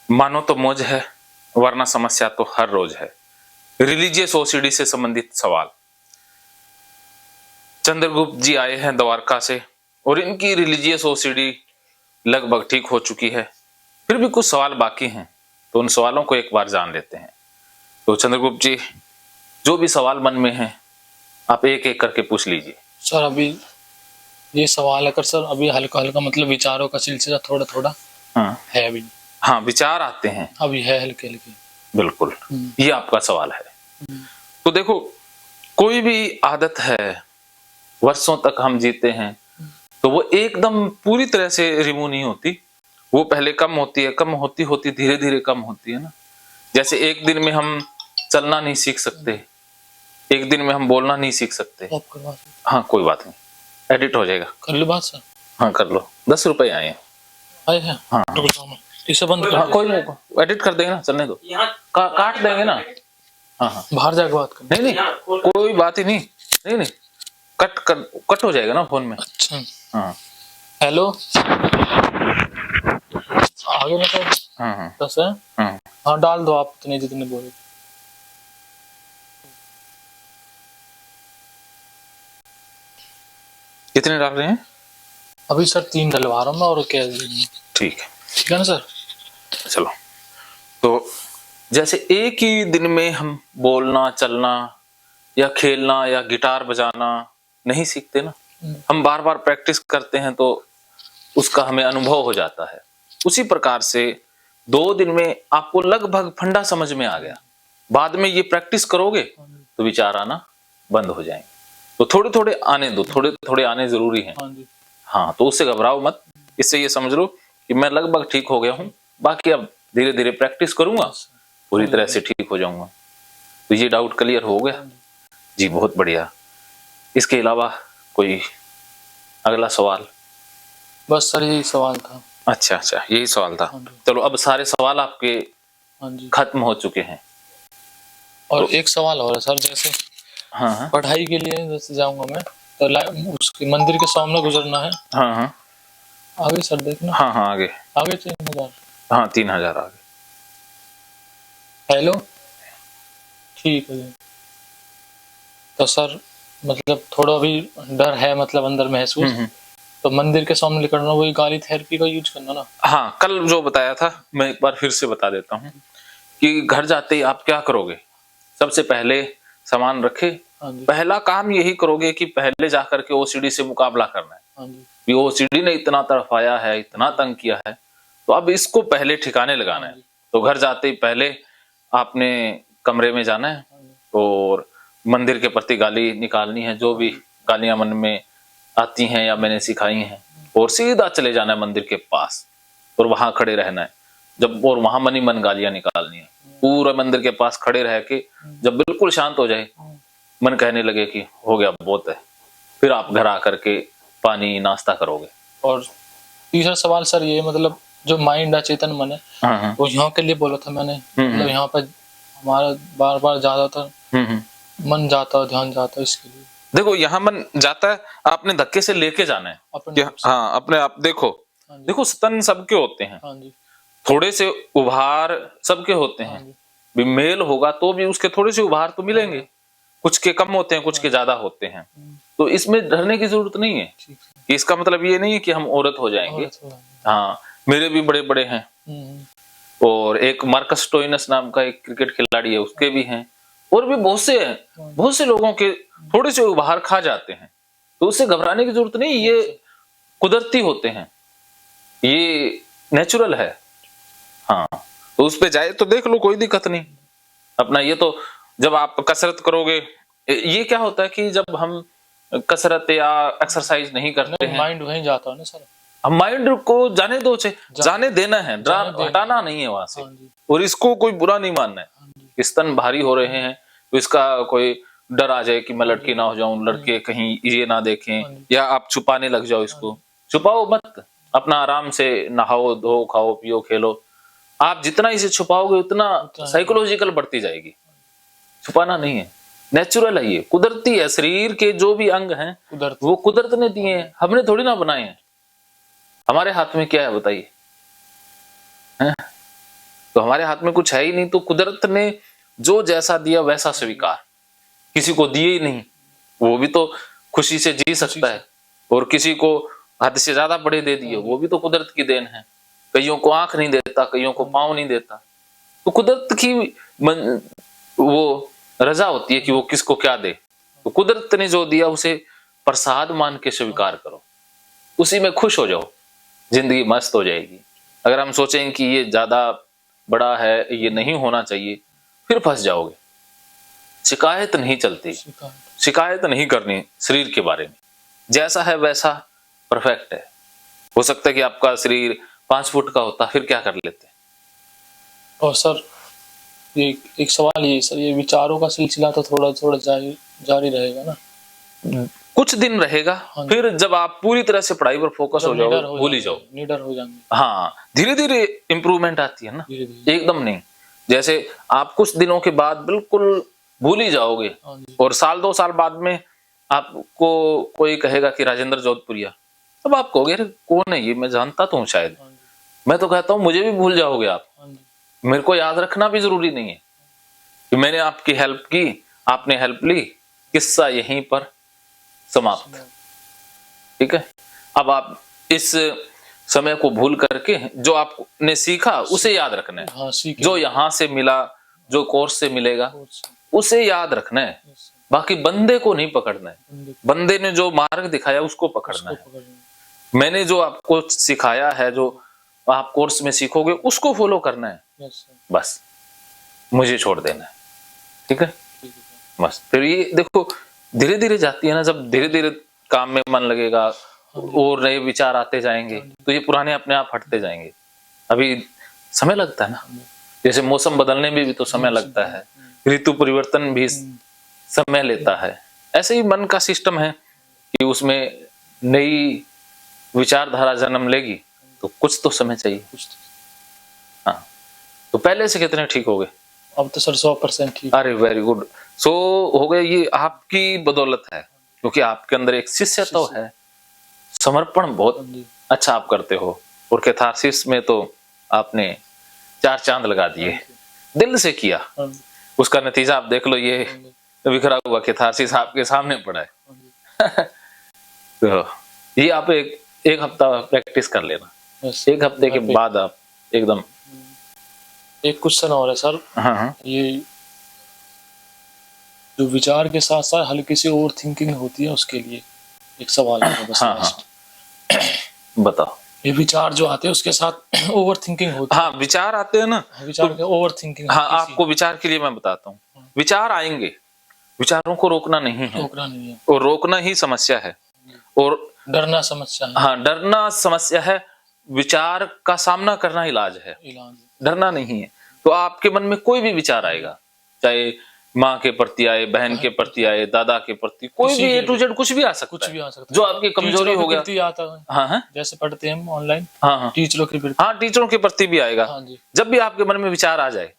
मानो तो मौज है, वरना समस्या तो हर रोज है। रिलीजियस ओसीडी से संबंधित सवाल। चंद्रगुप्त जी आए हैं द्वारका से और इनकी रिलीजियस ओसीडी लगभग ठीक हो चुकी है, फिर भी कुछ सवाल बाकी हैं, तो उन सवालों को एक बार जान लेते हैं। तो चंद्रगुप्त जी, जो भी सवाल मन में है आप एक एक करके पूछ लीजिए। सर अभी ये सवाल है कर सर, अभी हल्का हल्का मतलब विचारों का सिलसिला थोड़ा थोड़ा है अभी। हाँ, विचार आते हैं अभी है हल्के हल्के। बिल्कुल, ये आपका सवाल है। तो देखो, कोई भी आदत है, वर्षों तक हम जीते हैं, तो वो एकदम पूरी तरह से रिमूव नहीं होती। वो पहले कम होती है, कम होती होती धीरे धीरे कम होती है ना। जैसे एक दिन में हम चलना नहीं सीख सकते, एक दिन में हम बोलना नहीं सीख सकते। हाँ कोई बात नहीं, एडिट हो जाएगा। कर लो बात सर। हाँ कर लो, 10 रुपए आए हैं। हाँ इसे बंद कर। हाँ कोई नहीं, एडिट कर देंगे ना, चलने दो, काट देंगे ना। हाँ हाँ बाहर जाके बात कर। नहीं नहीं कोई बात ही नहीं, नहीं नहीं कट हो जाएगा ना फोन में। अच्छा हाँ हेलो, आगे मतलब हाँ 10 है। हाँ डाल दो आप इतने जितने बोले। कितने डाल रहे हैं? अभी सर 3 डलवा रहा हूँ मैं, और क्या। ठीक है ना सर। चलो, तो जैसे एक ही दिन में हम बोलना, चलना या खेलना या गिटार बजाना नहीं सीखते ना, हम बार बार प्रैक्टिस करते हैं तो उसका हमें अनुभव हो जाता है। उसी प्रकार से 2 दिन में आपको लगभग फंडा समझ में आ गया, बाद में ये प्रैक्टिस करोगे तो विचार आना बंद हो जाएंगे। तो थोड़े थोड़े आने दो, थोड़े थोड़े आने जरूरी है। हाँ तो उससे घबराओ मत, इससे ये समझ लो कि मैं लगभग ठीक हो गया हूँ, बाकी अब धीरे धीरे प्रैक्टिस करूंगा, पूरी तरह से ठीक हो जाऊंगा। तो ये डाउट क्लियर हो गया जी, बहुत बढ़िया। इसके अलावा कोई अगला सवाल? बस सर यही सवाल था। अच्छा यही सवाल था। चलो अब सारे सवाल आपके खत्म हो चुके हैं। और तो, एक सवाल और है सर, जैसे हाँ पढ़ाई के लिए जैसे जाऊंगा मैं तो उसके मंदिर के सामने गुजरना है। हाँ आगे सर देखना। हाँ आगे 3000। हाँ 3000 आगे। हेलो ठीक है। तो सर मतलब थोड़ा भी डर है, मतलब अंदर महसूस। तो मंदिर के सामने करना वही गाली थेरेपी का यूज करना ना। हाँ कल जो बताया था मैं एक बार फिर से बता देता हूँ कि घर जाते ही आप क्या करोगे, सबसे पहले सामान रखे, पहला काम यही करोगे कि पहले जाकर के ओसीडी से मुकाबला करना है। ये ओसीडी ने इतना तड़पाया है, इतना तंग किया है, तो अब इसको पहले ठिकाने लगाना है। तो घर जाते ही पहले आपने कमरे में जाना है और मंदिर के प्रति गाली निकालनी है, जो भी गालियां मन में आती हैं या मैंने सिखाई हैं, और सीधा चले जाना है मंदिर के पास और वहां खड़े रहना है। जब और वहां मन ही मन गालियां निकालनी है, पूरा मंदिर के पास खड़े रह के जब बिल्कुल शांत हो जाए, मन कहने लगे कि हो गया बहुत है, फिर आप घर आकर के पानी नाश्ता करोगे। और तीसरा सवाल सर ये, मतलब जो माइंड है, चेतन मन है, वो यहाँ के लिए बोला था मैंने, मतलब यहाँ पर हमारा बार बार ज्यादातर मन जाता है, ध्यान जाता है, इसके लिए। देखो यहाँ मन जाता है, आपने धक्के से लेके जाना है हाँ अपने आप। देखो स्तन सबके होते हैं, थोड़े से उभार सबके होते हैं, भी मेल होगा तो भी उसके थोड़े से उभार तो मिलेंगे, कुछ के कम होते हैं, कुछ के ज्यादा होते हैं। तो इसमें डरने की जरूरत नहीं है। इसका मतलब ये नहीं है कि हम औरत हो जाएंगे। हाँ मेरे भी बड़े बड़े हैं, और एक मार्कस स्टोइनस नाम का एक क्रिकेट खिलाड़ी है, उसके भी हैं, और भी बहुत से हैं। बहुत से लोगों के थोड़े से उभार खा जाते हैं, तो उससे घबराने की जरूरत नहीं, ये कुदरती होते हैं, ये नेचुरल है। हाँ तो उस पे जाए तो देख लो, कोई दिक्कत नहीं अपना। ये तो जब आप कसरत करोगे, ये क्या होता है कि जब हम कसरत या एक्सरसाइज नहीं करते हैं, माइंड वहीं जाता है ना सर। हम माइंड को जाने दो, जाने देना है, हटाना नहीं है वहां से। और इसको कोई बुरा नहीं मानना है। स्तन भारी हो रहे हैं तो इसका कोई डर आ जाए कि मैं लड़की ना हो जाऊं, लड़के कहीं ये ना देखें, या आप छुपाने लग जाओ इसको, छुपाओ मत, अपना आराम से नहाओ धो, खाओ पियो खेलो। आप जितना इसे छुपाओगे उतना साइकोलॉजिकल बढ़ती जाएगी। छुपाना नहीं है, नेचुरल है, ये कुदरती है। शरीर के जो भी अंग हैं वो कुदरत ने दिए हैं, हमने थोड़ी ना बनाए हैं। हमारे हाथ में क्या है बताइए? तो हमारे हाथ में कुछ है ही नहीं, तो कुदरत ने जो जैसा दिया वैसा स्वीकार। किसी को दिए ही नहीं, वो भी तो खुशी से जी सकता है, और किसी को हद से ज्यादा बड़े दे दिए, वो भी तो कुदरत की देन है। कईयों को आंख नहीं देता, कईयों को पांव नहीं देता, तो कुदरत की वो रजा होती है कि वो किसको क्या दे। तो कुदरत ने जो दिया उसे प्रसाद मान के स्वीकार करो, उसी में खुश हो जाओ, जिंदगी मस्त हो जाएगी। अगर हम सोचें कि ये ज्यादा बड़ा है, ये नहीं होना चाहिए, फिर फंस जाओगे। शिकायत नहीं चलती, शिकायत नहीं करनी शरीर के बारे में। जैसा है वैसा परफेक्ट है। हो सकता है कि आपका शरीर 5 फुट का होता, फिर क्या कर लेते। और सर ये एक सवाल ये सर, ये विचारों का सिलसिला तो थोड़ा थोड़ा जारी रहेगा ना? कुछ दिन रहेगा, फिर जब आप पूरी तरह से पढ़ाई पर फोकस हो जाओ, भूल ही जाओ, निडर हो जाएंगे। हाँ, धीरे धीरे इंप्रूवमेंट आती है ना, एकदम नहीं। जैसे आप कुछ दिनों के बाद बिल्कुल भूल ही जाओगे, और साल 2 साल बाद में आपको कोई कहेगा कि राजेंद्र जोधपुरिया, तब आप कहोगे अरे कौन है ये, मैं जानता तो हूँ शायद। मैं तो कहता हूँ मुझे भी भूल जाओगे आप। मेरे को याद रखना भी जरूरी नहीं है कि मैंने आपकी हेल्प की, आपने हेल्प ली, किस्सा यहीं पर समाप्त। ठीक है, अब आप इस समय को भूल करके जो आपने सीखा उसे याद रखना है। हाँ, जो यहाँ से मिला, जो कोर्स से मिलेगा उसे याद रखना है, बाकी बंदे को नहीं पकड़ना है। बंदे ने जो मार्ग दिखाया उसको पकड़ना है। मैंने जो आपको सिखाया है, जो आप कोर्स में सीखोगे उसको फॉलो करना है, बस मुझे छोड़ देना है। ठीक है, बस। फिर ये देखो धीरे धीरे जाती है ना, जब धीरे धीरे काम में मन लगेगा और नए विचार आते जाएंगे, तो ये पुराने अपने आप हटते जाएंगे। अभी समय लगता है ना, जैसे मौसम बदलने में भी तो समय लगता है, ऋतु परिवर्तन भी समय लेता है। ऐसे ही मन का सिस्टम है कि उसमें नई विचारधारा जन्म लेगी, तो कुछ तो समय चाहिए। हाँ, तो पहले से कितने ठीक हो गए? अब तो सर 100% ठीक। अरे वेरी गुड। सो हो गए, ये आपकी बदौलत है, क्योंकि आपके अंदर एक शिष्य तो है। समर्पण बहुत अच्छा आप करते हो, और कैथारसिस में तो आपने 4 चांद लगा दिए, दिल से किया। उसका नतीजा आप देख लो, ये बिखरा हुआ कैथारसिस आपके सामने पड़ा है। तो ये आप एक हफ्ता प्रैक्टिस कर लेना, 1 हफ्ते के बाद आप एकदम। एक क्वेश्चन और है सर। हाँ, ये जो विचार के साथ साथ हल्की सी ओवर थिंकिंग होती है, उसके लिए एक सवाल है बस। हाँ, बताओ। ये विचार जो आते हैं उसके साथ ओवर थिंकिंग होती है। हाँ, विचार आते हैं ना, विचार के ओवर थिंकिंग। हाँ, आपको विचार के लिए मैं बताता हूँ। विचार आएंगे, विचारों को रोकना नहीं है, रोकना नहीं है, और रोकना ही समस्या है, और डरना समस्या है। हाँ, डरना समस्या है, विचार का सामना करना इलाज है, डरना नहीं है। तो आपके मन में कोई भी विचार आएगा, चाहे माँ के प्रति आए, बहन के प्रति आए, दादा के प्रति, कोई भी A to Z कुछ भी आ सकता है, जो आपकी कमजोरी हो गया। आता है। हाँ, जैसे पढ़ते हैं ऑनलाइन। हाँ, टीचरों के प्रति। हाँ, टीचरों के प्रति भी आएगा। जब भी आपके मन में विचार आ जाए,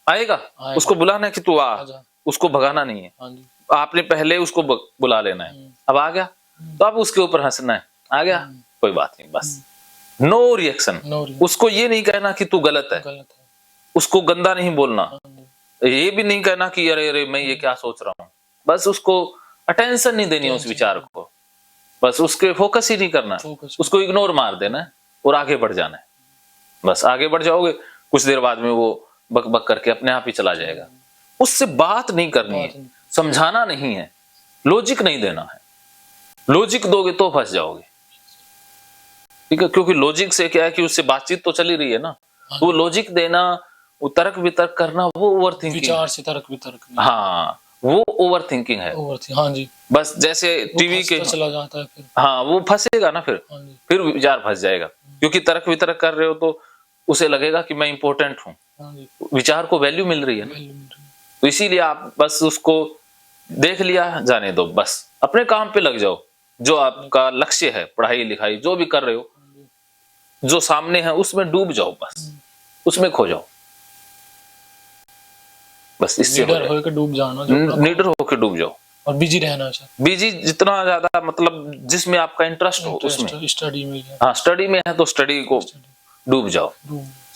आएगा, उसको बुलाना है कि तू आ, उसको भगाना नहीं है। आपने पहले उसको बुला लेना है। अब आ गया तो आप उसके ऊपर हंसना है, आ गया कोई बात नहीं, बस नो रिएक्शन। उसको ये नहीं कहना कि तू गलत है, उसको गंदा नहीं बोलना, ये भी नहीं कहना कि अरे अरे मैं ये क्या सोच रहा हूँ। बस उसको अटेंशन नहीं देनी उस विचार को, बस उसके फोकस ही नहीं करना, उसको इग्नोर मार देना है और आगे बढ़ जाना है। बस आगे बढ़ जाओगे, कुछ देर बाद में वो बक बक करके अपने आप ही चला जाएगा। उससे बात नहीं करनी है, समझाना नहीं है, लॉजिक नहीं देना है। लॉजिक दोगे तो फंस जाओगे, ठीक है, क्योंकि लॉजिक से क्या है कि उससे बातचीत तो चली रही है ना। वो लॉजिक देना, वो तर्क वितर्क करना, वो ओवर थिंकिंग, विचार से तर्क वितर्क। हाँ, वो ओवर थिंकिंग है। हाँ जी, बस जैसे टीवी के चला जाता है फिर। हाँ, वो फंसेगा ना, फिर विचार फंस जाएगा, क्योंकि तर्क वितर्क कर रहे हो तो उसे लगेगा कि मैं इंपॉर्टेंट हूँ, विचार को वैल्यू मिल रही है ना। तो इसीलिए आप बस उसको देख लिया, जाने दो, बस अपने काम पे लग जाओ। जो आपका लक्ष्य है, पढ़ाई लिखाई जो भी कर रहे हो, जो सामने है उसमें डूब जाओ, बस उसमें खो जाओ, बस इससे निडर होकर डूब जाना, निडर होकर डूब जाओ, और बिजी रहना चाहिए। बिजी जितना ज्यादा, मतलब जिसमें आपका इंटरेस्ट हो उसमें। स्टडी में, हाँ, स्टडी में है तो स्टडी को डूब जाओ,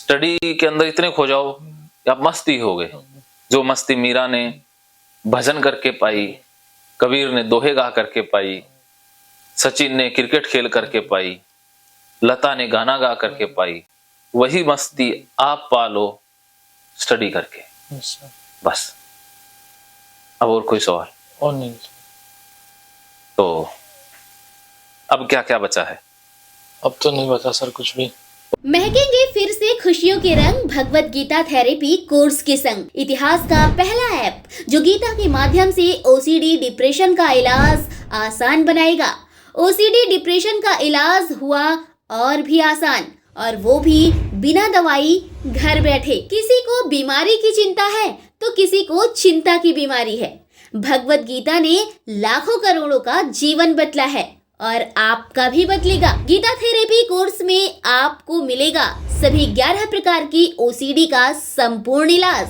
स्टडी के अंदर इतने खो जाओ कि आप मस्ती हो गए। जो मस्ती मीरा ने भजन करके पाई, कबीर ने दोहे गा करके पाई, सचिन ने क्रिकेट खेल करके पाई, लता ने गाना गा करके पाई, वही मस्ती आप पालो स्टडी करके। बस, अब और कोई सवाल? और नहीं। तो अब क्या क्या बचा है? अब तो नहीं बचा सर कुछ भी। महकेंगे फिर से खुशियों के रंग भगवत गीता थेरेपी कोर्स के संग। इतिहास का पहला ऐप जो गीता के माध्यम से ओसीडी डिप्रेशन का इलाज आसान बनाएगा। ओसीडी डिप्रेशन का इलाज हुआ और भी आसान, और वो भी बिना दवाई, घर बैठे। किसी को बीमारी की चिंता है तो किसी को चिंता की बीमारी है। भगवत गीता ने लाखों करोड़ों का जीवन बदला है और आपका भी बदलेगा। गीता थेरेपी कोर्स में आपको मिलेगा सभी 11 प्रकार की ओसीडी का संपूर्ण इलाज,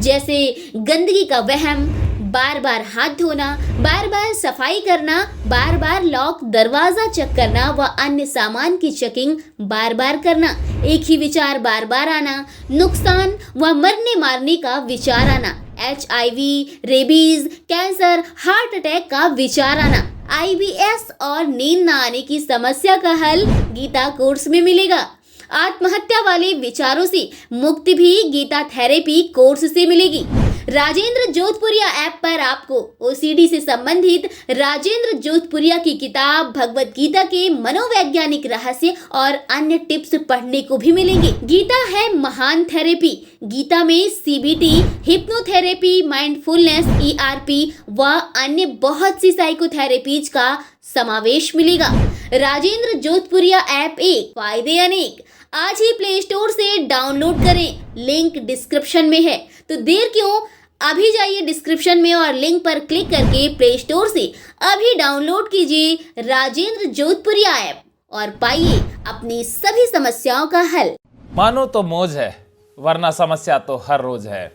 जैसे गंदगी का वहम, बार बार हाथ धोना, बार बार सफाई करना, बार बार लॉक दरवाजा चेक करना व अन्य सामान की चेकिंग बार बार करना, एक ही विचार बार बार आना, नुकसान व मरने मारने का विचार आना, HIV, rabies, cancer, heart attack का विचार आना, IBS और नींद न आने की समस्या का हल गीता कोर्स में मिलेगा। आत्महत्या वाले विचारों से मुक्ति भी गीता थेरेपी कोर्स से मिलेगी। राजेंद्र जोधपुरिया ऐप पर आपको ओसीडी से संबंधित राजेंद्र जोधपुरिया की किताब भगवत गीता के मनोवैज्ञानिक रहस्य और अन्य टिप्स पढ़ने को भी मिलेंगे। गीता है महान थेरेपी। गीता में CBT, हिप्नोथेरेपी, माइंडफुलनेस, ERP व अन्य बहुत सी साइकोथेरेपीज का समावेश मिलेगा। राजेंद्र जोधपुरिया ऐप एक, फायदे अनेक। आज ही प्ले स्टोर से डाउनलोड करें, लिंक डिस्क्रिप्शन में है। तो देर क्यों, अभी जाइए डिस्क्रिप्शन में और लिंक पर क्लिक करके प्ले स्टोर से अभी डाउनलोड कीजिए राजेंद्र जोधपुरिया ऐप और पाइए अपनी सभी समस्याओं का हल। मानो तो मौज है, वरना समस्या तो हर रोज है।